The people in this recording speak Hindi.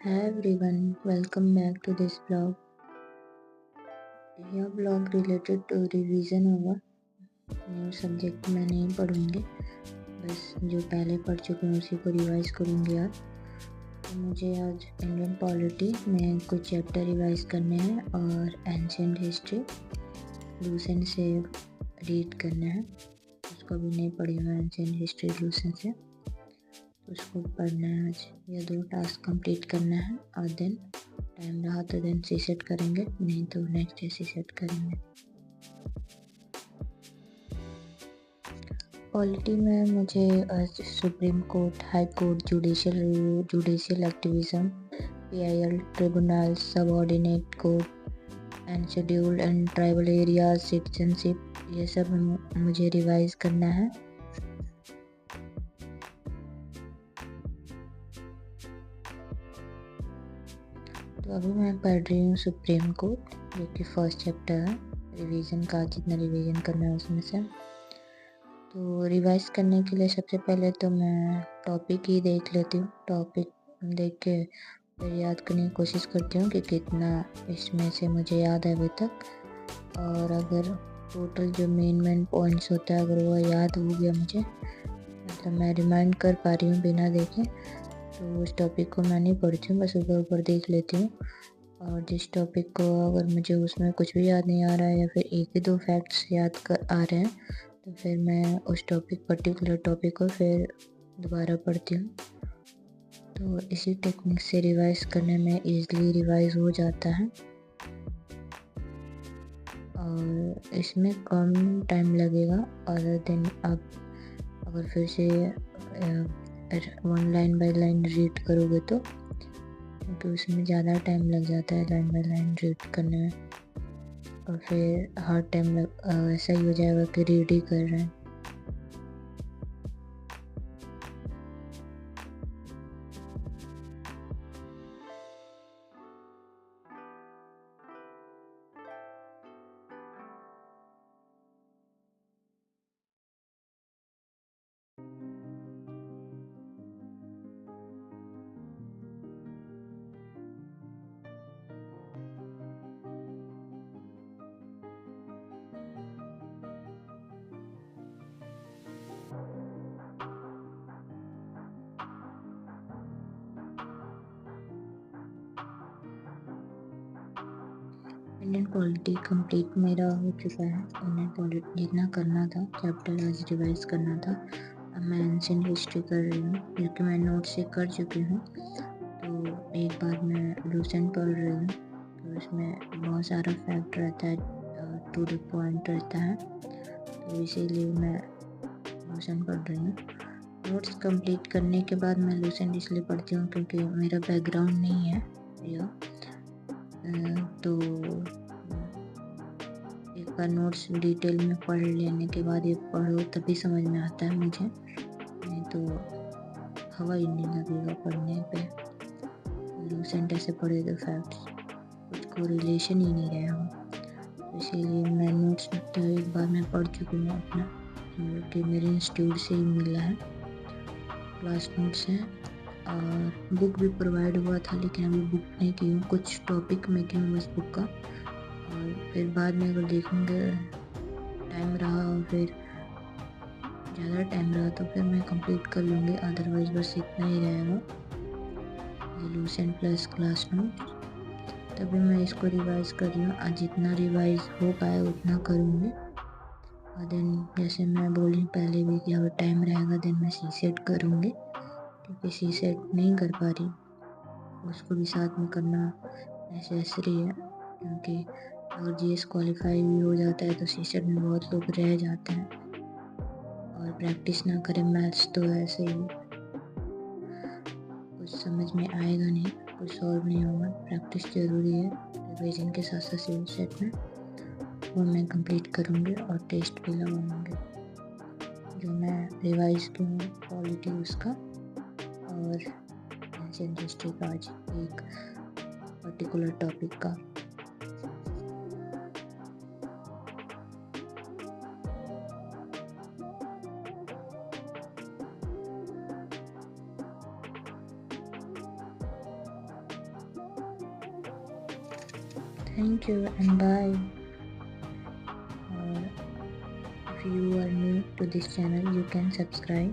Hi everyone, welcome back to this vlog. यह ब्लॉग रिलेटेड टू रिवीजन होगा। न्यू सब्जेक्ट मैं नहीं पढ़ूंगी, बस जो पहले पढ़ चुके हैं उसी को रिवाइज करूंगी आज। तो मुझे आज इंडियन पॉलिटी में कुछ चैप्टर रिवाइज करने हैं और एंशिएंट हिस्ट्री लूसेंट से रीड करना है। उसको भी नहीं पढ़ी मैं एंशिएंट हिस्ट्री लूसेंट से, तो उसको पढ़ना है आज। ये 2 टास्क कंप्लीट करना है और देन टाइम रहा तो देन सी सेट करेंगे, नहीं तो नेक्स्ट डे सी सेट करेंगे। पॉलिटी में मुझे supreme court, high court, judicial activism, PIL tribunal, subordinate court and scheduled and tribal areas, citizenship, ये सब मुझे रिवाइज करना है। तो अभी मैं पढ़ रही हूँ सुप्रीम कोर्ट, जो कि फर्स्ट चैप्टर है। रिवीजन का जितना रिवीजन करना है उसमें से। तो रिवाइज करने के लिए सबसे पहले तो मैं टॉपिक ही देख लेती हूँ। टॉपिक देख के फिर याद करने की कोशिश करती हूँ कि कितना इसमें से मुझे याद है अभी तक। और अगर टोटल जो मेन पॉइंट्स होता है अगर वो याद हो गया मुझे, मतलब मैं रिमाइंड कर पा रही हूँ बिना देखे, तो उस टॉपिक को मैं नहीं पढ़ती हूँ, बस ऊपर देख लेती हूँ। और जिस टॉपिक को अगर मुझे उसमें कुछ भी याद नहीं आ रहा है या फिर 1 ही 2 फैक्ट्स आ रहे हैं, तो फिर मैं उस पर्टिकुलर टॉपिक को फिर दोबारा पढ़ती हूँ। तो इसी टेक्निक से रिवाइज करने में ईज़िली रिवाइज हो जाता है और इसमें कम टाइम लगेगा। अदर देन आप अगर फिर से 1 लाइन बाय लाइन रीड करोगे तो, क्योंकि उसमें ज़्यादा टाइम लग जाता है लाइन बाय लाइन रीड करने में, और फिर हर टाइम ऐसा ही हो जाएगा कि रीड ही कर रहे हैं। इंडियन पॉलिटी कंप्लीट मेरा हो चुका है। इंडियन पॉलिटी जितना करना था चैप्टर आज रिवाइज करना था। अब मैं एंशिएंट हिस्ट्री कर रही हूँ, क्योंकि मैं नोट से कर चुकी हूँ। तो एक बार मैं लूसेंट पढ़ रही हूँ, तो उसमें बहुत सारा फैक्ट रहता है, टू द पॉइंट रहता है, तो इसीलिए मैं लूसेंट पढ़ रही हूँ। नोट्स कंप्लीट करने के बाद मैं लूसेंट इसलिए पढ़ती हूँ क्योंकि मेरा बैकग्राउंड नहीं है यह, तो एक बार नोट्स डिटेल में पढ़ लेने के बाद ये पढ़ो तभी समझ में आता है मुझे, नहीं तो हवा ही नहीं लगेगा पढ़ने पे। लूसेंट ऐसे पढ़े तो फैक्ट्स कुछ को रिलेशन ही नहीं रहा हो, तो इसीलिए मैं नोट्स तो एक बार मैं पढ़ चुकी हूँ अपना, जो कि मेरे इंस्टीट्यूट से ही मिला है, क्लास नोट्स है। और बुक भी प्रोवाइड हुआ था, लेकिन अभी बुक नहीं की हूँ, कुछ टॉपिक में की हूँ बस बुक का। और फिर बाद में अगर देखूँगे टाइम रहा और फिर ज़्यादा टाइम रहा तो फिर मैं कंप्लीट कर लूँगी, अदरवाइज बस इतना ही रहेगा लूसेंट प्लस क्लास नोट। तभी मैं इसको रिवाइज कर रही हूँ। आज जितना रिवाइज हो पाए उतना करूँगी, और देन जैसे मैं बोली पहले भी कि अगर टाइम रहेगा देन मैं सी सेट करूँगी, क्योंकि सी सेट नहीं कर पा रही, उसको भी साथ में करना नेसेसरी है। क्योंकि अगर GS क्वालिफाई भी हो जाता है तो सी सेट में बहुत लोग रह जाते हैं, और प्रैक्टिस ना करें मैथ्स तो ऐसे ही कुछ समझ में आएगा नहीं, कुछ सॉल्व नहीं होगा। प्रैक्टिस ज़रूरी है रिवीजन के साथ साथ सी सेट में, वो मैं कंप्लीट करूँगी और टेस्ट भी लगाऊँगी। जो मैं रिवाइज की हूँ पॉलिटी उसका और एंशिएंट हिस्ट्री का आज एक पर्टिकुलर टॉपिक का। Thank you and bye. If you are new to this channel, you can subscribe